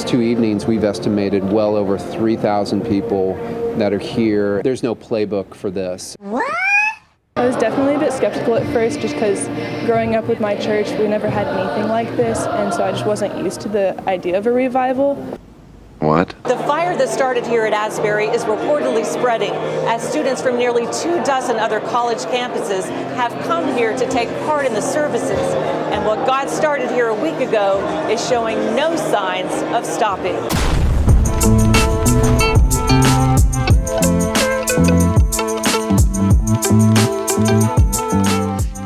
last 2 evenings, we've estimated well over 3,000 people that are here. There's no playbook for this. I was definitely a bit skeptical at first just because growing up with my church, we never had anything like this, and so I just wasn't used to the idea of a revival. What? The fire that started here at Asbury is reportedly spreading as students from nearly 24 other college campuses have come here to take part in the services. And what God started here a week ago is showing no signs of stopping.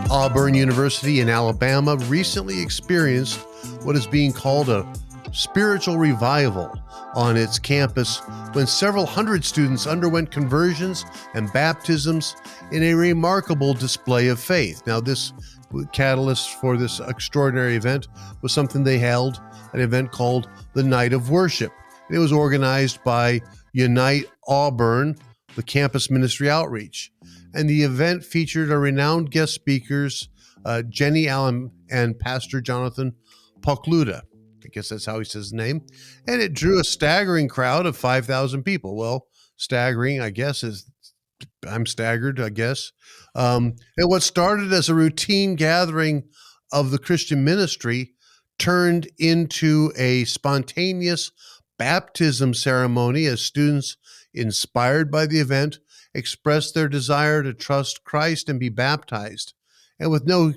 Auburn University in Alabama recently experienced what is being called a spiritual revival on its campus when several hundred students underwent conversions and baptisms in a remarkable display of faith. Now, this catalyst for this extraordinary event was something they held, an event called the Night of Worship. And it was organized by Unite Auburn, the campus ministry outreach. And the event featured a renowned guest speakers, Jenny Allen and Pastor Jonathan Pokluda. I guess that's how he says his name. And it drew a staggering crowd of 5,000 people. Well, staggering, I guess, I'm staggered, I guess. And what started as a routine gathering of the Christian ministry turned into a spontaneous baptism ceremony as students, inspired by the event, expressed their desire to trust Christ and be baptized. And with no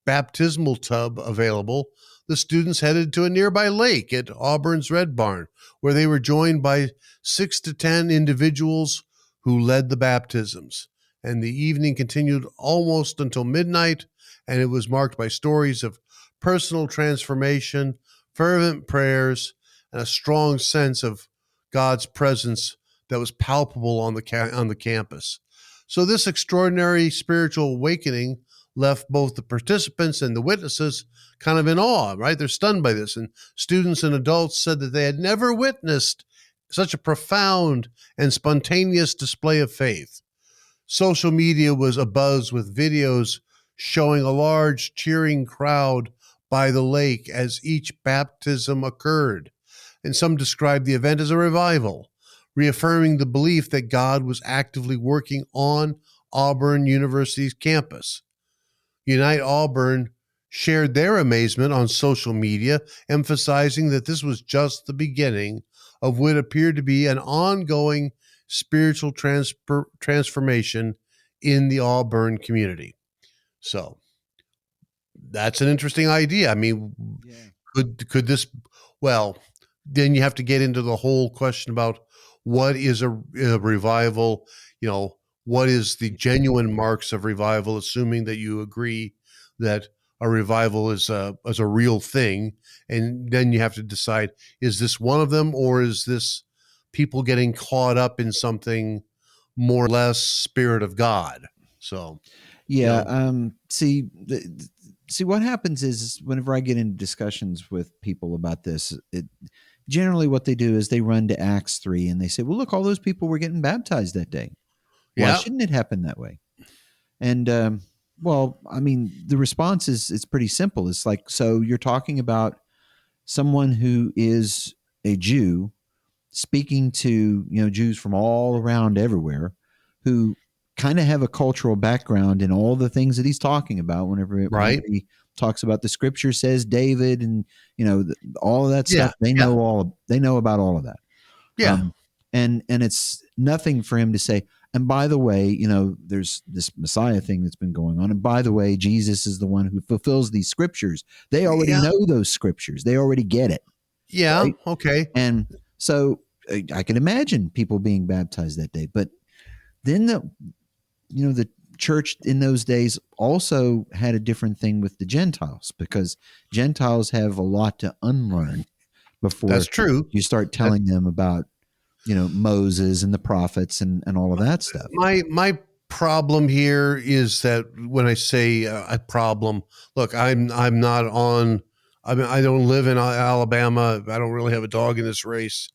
baptismal tub available, the students headed to a nearby lake at Auburn's Red Barn, where they were joined by 6 to 10 individuals who led the baptisms. And the evening continued almost until midnight, and it was marked by stories of personal transformation, fervent prayers, and a strong sense of God's presence that was palpable on the campus. So this extraordinary spiritual awakening left both the participants and the witnesses kind of in awe, right? They're stunned by this. And students and adults said that they had never witnessed such a profound and spontaneous display of faith. Social media was abuzz with videos showing a large cheering crowd by the lake as each baptism occurred. And some described the event as a revival, reaffirming the belief that God was actively working on Auburn University's campus. Unite Auburn shared their amazement on social media, emphasizing that this was just the beginning of what appeared to be an ongoing spiritual transformation in the Auburn community. So that's an interesting idea. I mean, could this, well, then you have to get into the whole question about what is a revival, what is the genuine marks of revival, assuming that you agree that a revival is a real thing. And then you have to decide, is this one of them, or is this people getting caught up in something more or less Spirit of God? So, see what happens is whenever I get into discussions with people about this, generally what they do is they run to Acts 3 and they say, well, look, all those people were getting baptized that day. Why shouldn't it happen that way? And, well, I mean, the response is, it's pretty simple. It's like, so you're talking about someone who is a Jew speaking to, Jews from all around everywhere who kind of have a cultural background in all the things that he's talking about whenever he talks about the scripture says David and, all of that stuff. They know about all of that. Yeah. And it's nothing for him to say, and by the way, there's this Messiah thing that's been going on. And by the way, Jesus is the one who fulfills these scriptures. They already know those scriptures. They already get it. Yeah. Right? Okay. And so I can imagine people being baptized that day. But then the church in those days also had a different thing with the Gentiles, because Gentiles have a lot to unlearn before that's true. You start telling them about Moses and the prophets and all of that stuff. My problem here is that when I say a problem, look, I don't live in Alabama. I don't really have a dog in this race,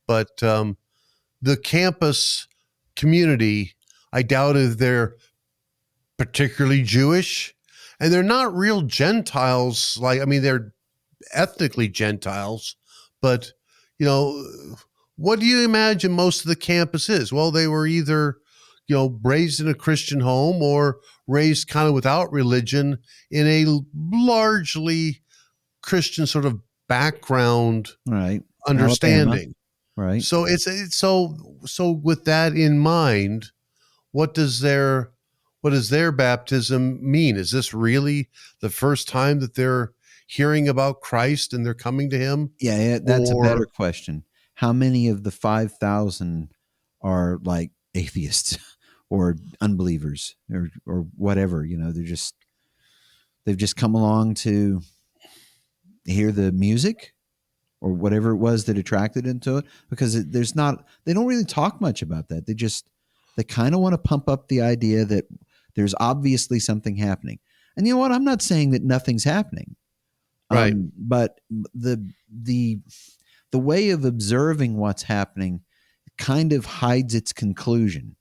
but the campus community, I doubt if they're particularly Jewish, and they're not real Gentiles. They're ethnically Gentiles, but you know, what do you imagine most of the campus is? Well, they were either, raised in a Christian home or raised kind of without religion in a largely Christian sort of background Right. understanding. Right. So so with that in mind, what does their baptism mean? Is this really the first time that they're hearing about Christ and they're coming to him? Yeah, that's a better Or question. How many of the 5,000 are like atheists or unbelievers or whatever? They've just come along to hear the music or whatever it was that attracted them to it, because they don't really talk much about that. They kind of want to pump up the idea that there's obviously something happening. And you know what? I'm not saying that nothing's happening. Right. But the way of observing what's happening kind of hides its conclusion.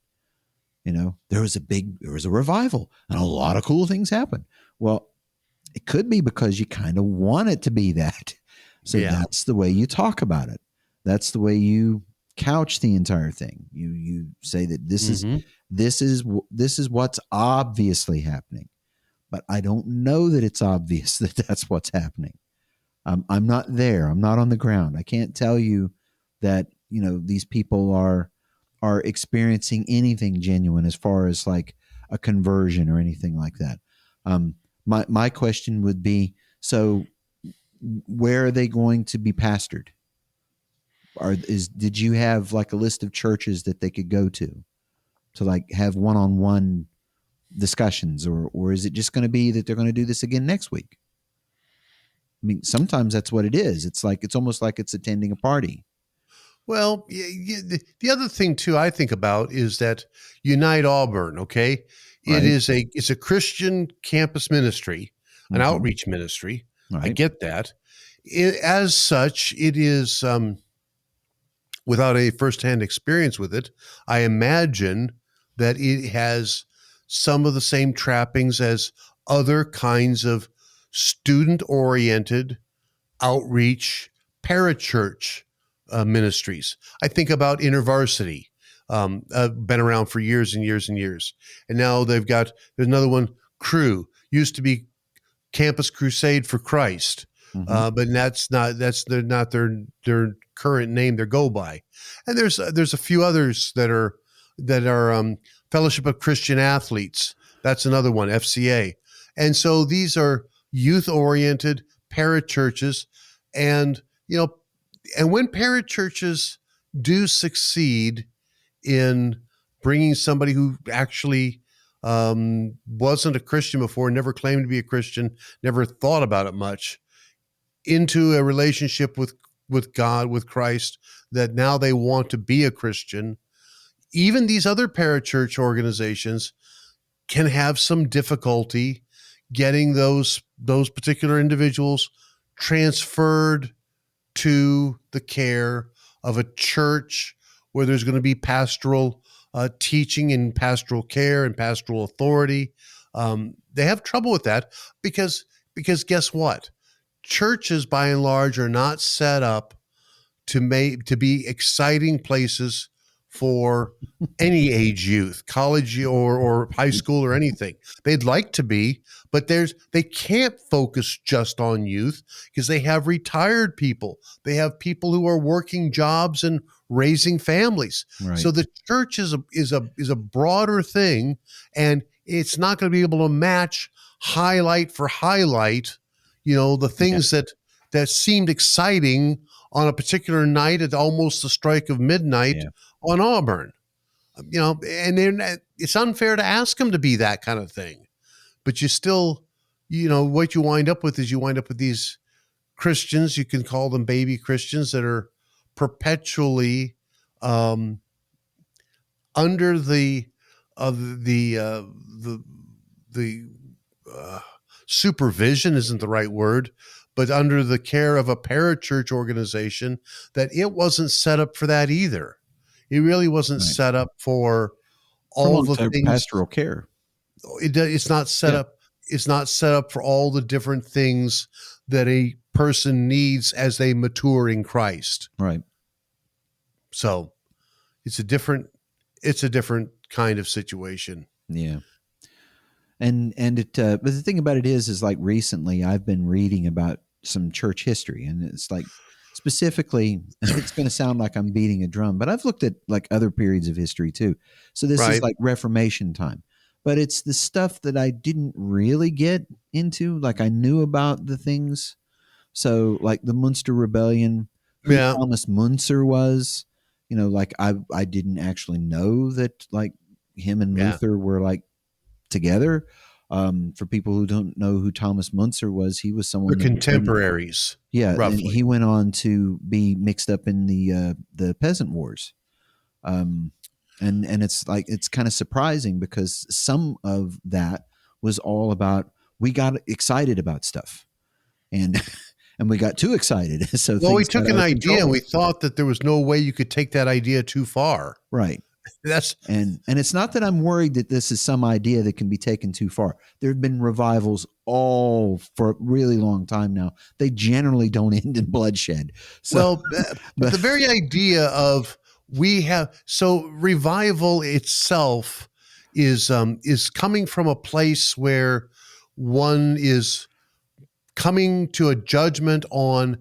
There was a revival and a lot of cool things happened. Well, it could be because you kind of want it to be that. So that's the way you talk about it. That's the way you couch the entire thing. You say that this is what's obviously happening. But I don't know that it's obvious that that's what's happening. I'm not there. I'm not on the ground. I can't tell you that these people are experiencing anything genuine as far as like a conversion or anything like that. My question would be: so where are they going to be pastored? Did you have like a list of churches that they could go to like have one-on-one discussions, or is it just going to be that they're going to do this again next week? I mean, sometimes that's what it is. It's almost like it's attending a party. Well, the other thing too I think about is that Unite Auburn, okay? Right. It's a Christian campus ministry, an outreach ministry. Right. I get that. As such, it is, without a firsthand experience with it, I imagine that it has some of the same trappings as other kinds of student-oriented outreach parachurch ministries. I think about InterVarsity, been around for years and years and years, and now there's another one. Cru used to be Campus Crusade for Christ, but that's not their current name they go by. And there's a few others that are Fellowship of Christian Athletes. That's another one, FCA. And so these are youth-oriented parachurches, and when parachurches do succeed in bringing somebody who actually wasn't a Christian before, never claimed to be a Christian, never thought about it much, into a relationship with God, with Christ, that now they want to be a Christian, even these other parachurch organizations can have some difficulty getting those particular individuals transferred to the care of a church where there's going to be pastoral teaching and pastoral care and pastoral authority. They have trouble with that because guess what? Churches, by and large, are not set up to be exciting places for any age youth, college or high school or anything. They'd like to be, but they can't focus just on youth because they have retired people. They have people who are working jobs and raising families. Right. So the church is a broader thing, and it's not going to be able to match highlight for highlight, the things that seemed exciting on a particular night at almost the strike of midnight on Auburn. And it's unfair to ask them to be that kind of thing. But you still, what you wind up with these Christians, you can call them baby Christians, that are perpetually under the supervision isn't the right word, but under the care of a parachurch organization that it wasn't set up for that either. It really wasn't set up for all the things. Pastoral care. It's not set up. is not set up for all the different things that a person needs as they mature in Christ. Right. So it's a different kind of situation. Yeah. And but the thing about it is like recently I've been reading about some church history, and it's like specifically, it's going to sound like I'm beating a drum, but I've looked at like other periods of history too. So this is Right. like Reformation time, but it's the stuff that I didn't really get into. Like I knew about the things. So like the Munster Rebellion, who Yeah. Thomas Munzer was, like I didn't actually know that like him and Yeah. Luther were like together. For people who don't know who Thomas Munzer was, he was someone The that contemporaries. yeah, and roughly. he went on to be mixed up in the peasant wars. And it's like it's kind of surprising because some of that was all about we got excited about stuff, and and we got too excited. So Well, we things got took an out of idea and control. we thought that there was no way you could take that idea too far. Right. That's And it's not that I'm worried that this is some idea that can be taken too far. There have been revivals all for a really long time now. They generally don't end in bloodshed. So, well, but the very idea of revival itself is coming from a place where one is coming to a judgment on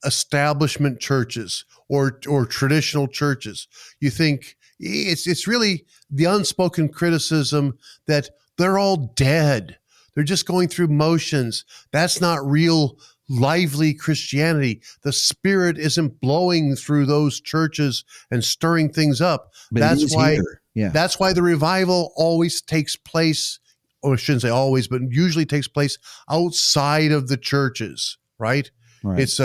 establishment churches or traditional churches. You think it's really the unspoken criticism that they're all dead. They're just going through motions. That's not real lively Christianity. The Spirit isn't blowing through those churches and stirring things up. but it That's is why here. Yeah. that's why the revival always takes place, or I shouldn't say always, but usually takes place outside of the churches, right? Right. It's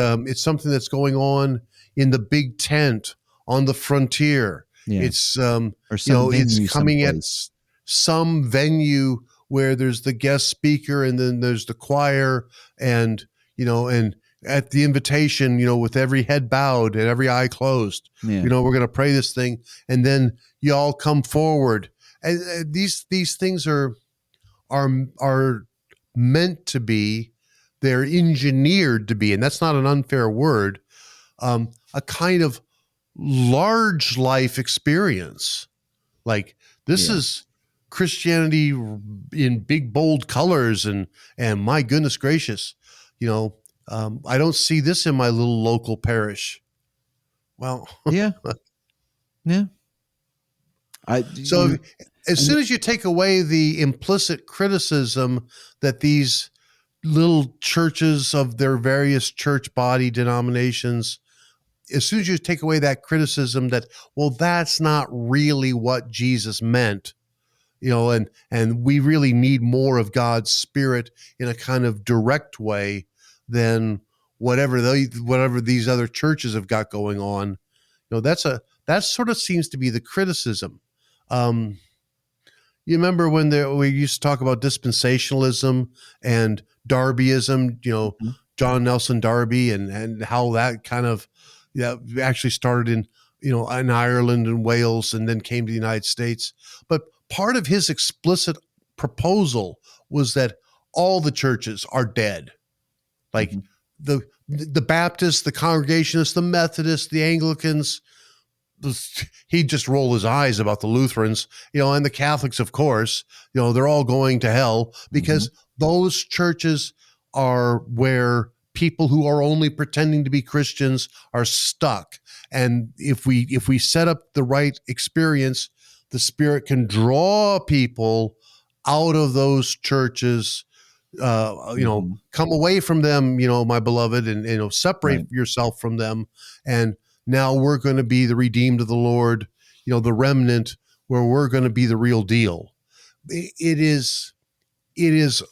something that's going on in the big tent on the frontier. Yeah. It's or some it's venue coming someplace. at some venue where there's the guest speaker and then there's the choir and and at the invitation, with every head bowed and every eye closed, Yeah. we're going to pray this thing, and then you all come forward. And these things are meant to be, they're engineered to be, and that's not an unfair word, a kind of large life experience. Like this Yeah. is Christianity in big bold colors, and my goodness gracious, I don't see this in my little local parish. Well, Yeah. Yeah. so as soon as you take away the implicit criticism that these little churches of their various church body denominations, as soon as you take away that criticism that, well, that's not really what Jesus meant, and we really need more of God's Spirit in a kind of direct way than whatever these other churches have got going on. That sort of seems to be the criticism. You remember when we used to talk about dispensationalism and Darbyism, Mhm. John Nelson Darby, and how that kind of actually started in Ireland and Wales and then came to the United States. But part of his explicit proposal was that all the churches are dead. Like Mhm. the Baptists, the Congregationists, the Methodists, the Anglicans. He'd just roll his eyes about the Lutherans, and the Catholics, of course. They're all going to hell because those churches are where people who are only pretending to be Christians are stuck. And if we set up the right experience, the Spirit can draw people out of those churches. Come away from them, my beloved, and separate Right. yourself from them. And now we're going to be the redeemed of the Lord, the remnant, where we're going to be the real deal. It is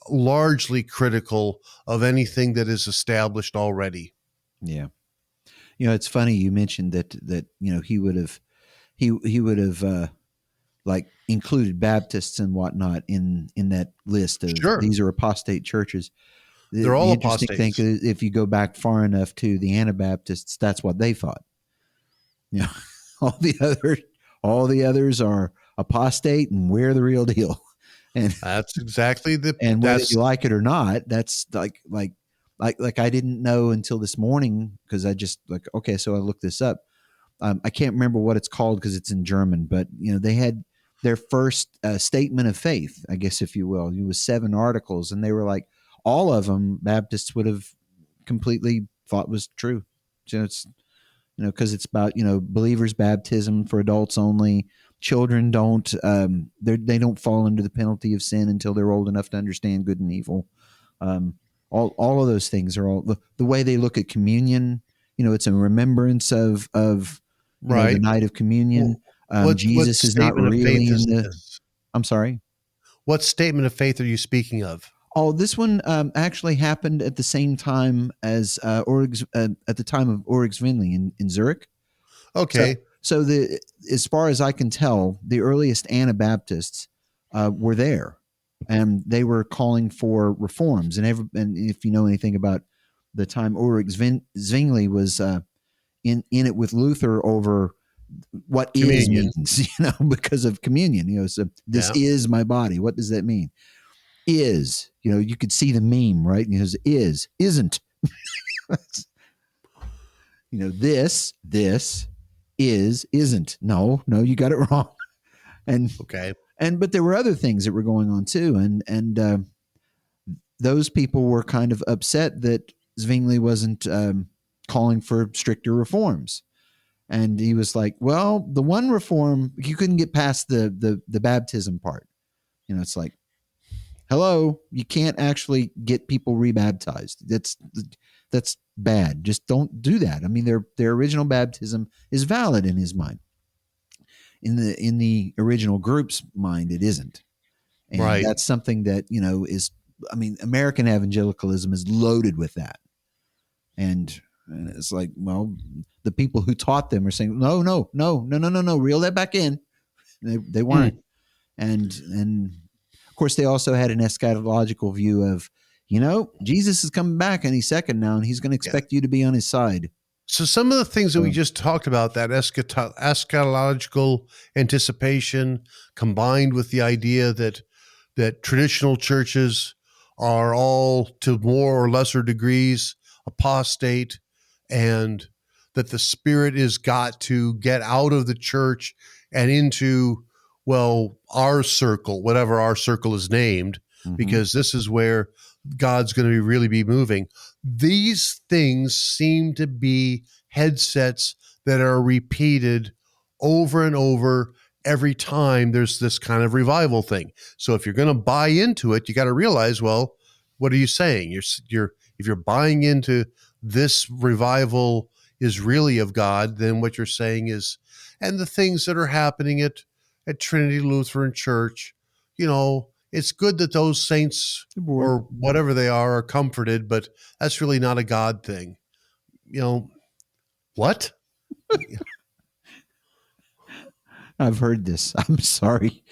largely critical of anything that is established already. Yeah. It's funny you mentioned that he would have like included Baptists and whatnot in that list of Sure. these are apostate churches. They're all the interesting thing apostates. is if you go back far enough to the Anabaptists, that's what they thought. all the others are apostate and we're the real deal. And That's exactly the. and whether That's you like it or not, that's like I didn't know until this morning, because I just like, okay, so I looked this up. I can't remember what it's called because it's in German, but they had their first statement of faith, I guess, if you will. It was 7 articles, and they were like, all of them Baptists would have completely thought was true. So it's because it's about believers' baptism for adults only. Children don't they don't fall under the penalty of sin until they're old enough to understand good and evil. All of those things are all the way they look at communion. It's a remembrance of right. the night of communion. Jesus is not statement of really faith in is the. this? I'm sorry. What statement of faith are you speaking of? Oh, this one actually happened at the same time as at the time of Ulrich Zwingli in Zurich. Okay. So as far as I can tell, the earliest Anabaptists were there, and they were calling for reforms. And if you know anything about the time, Ulrich Zwingli was in it with Luther over what Communion. is means, because of communion. So this is my body. What does that mean? Is, you could see the meme, right? Is, isn't. This is, isn't. No, you got it wrong. And Okay. but there were other things that were going on too, and those people were kind of upset that Zwingli wasn't calling for stricter reforms. And he was like, well, the one reform, you couldn't get past the baptism part. It's like, hello, you can't actually get people rebaptized. That's bad. Just don't do that. I mean, their original baptism is valid in his mind. In the original group's mind, it isn't. And Right. that's something that, is, American evangelicalism is loaded with that. And it's like, well, the people who taught them are saying, no, reel that back in. They weren't. And of course, they also had an eschatological view of, Jesus is coming back any second now, and he's going to expect you to be on his side. So some of the things that we just talked about, that eschatological anticipation, combined with the idea that traditional churches are all, to more or lesser degrees, apostate, and that the Spirit is got to get out of the church and into, well, our circle, whatever our circle is named, because this is where God's going to really be moving. These things seem to be headsets that are repeated over and over every time there's this kind of revival thing. So if you're going to buy into it, you got to realize, well, what are you saying? If you're buying into this revival is really of God, then what you're saying is, and the things that are happening at Trinity Lutheran Church, it's good that those saints or whatever they are comforted, but that's really not a God thing. What? I've heard this. I'm sorry.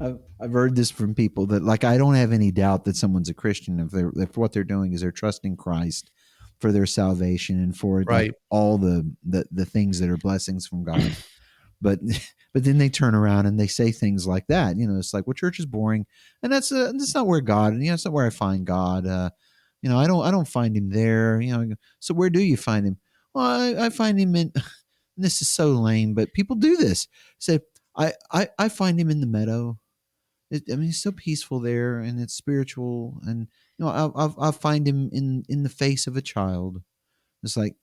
I've heard this from people that, like, I don't have any doubt that someone's a Christian if what they're doing is they're trusting Christ for their salvation and for Right. like, all the things that are blessings from God. But then they turn around and they say things like that. It's like, well, church is boring, and that's not where God. It's not where I find God. I don't find him there. So where do you find him? Well, I find him in. This is so lame, but people do this. Say, I find him in the meadow. It's so peaceful there, and it's spiritual, and I'll find him in the face of a child. It's like,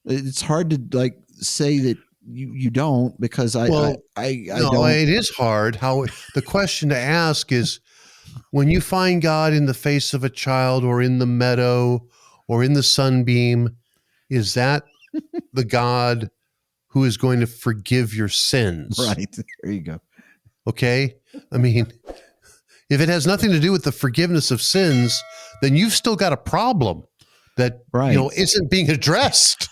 It's hard to like say that you don't, because I don't. It is hard. How the question to ask is, when you find God in the face of a child, or in the meadow, or in the sunbeam, is that the God who is going to forgive your sins? Right. There you go. Okay. If it has nothing to do with the forgiveness of sins, then you've still got a problem that Right. isn't being addressed.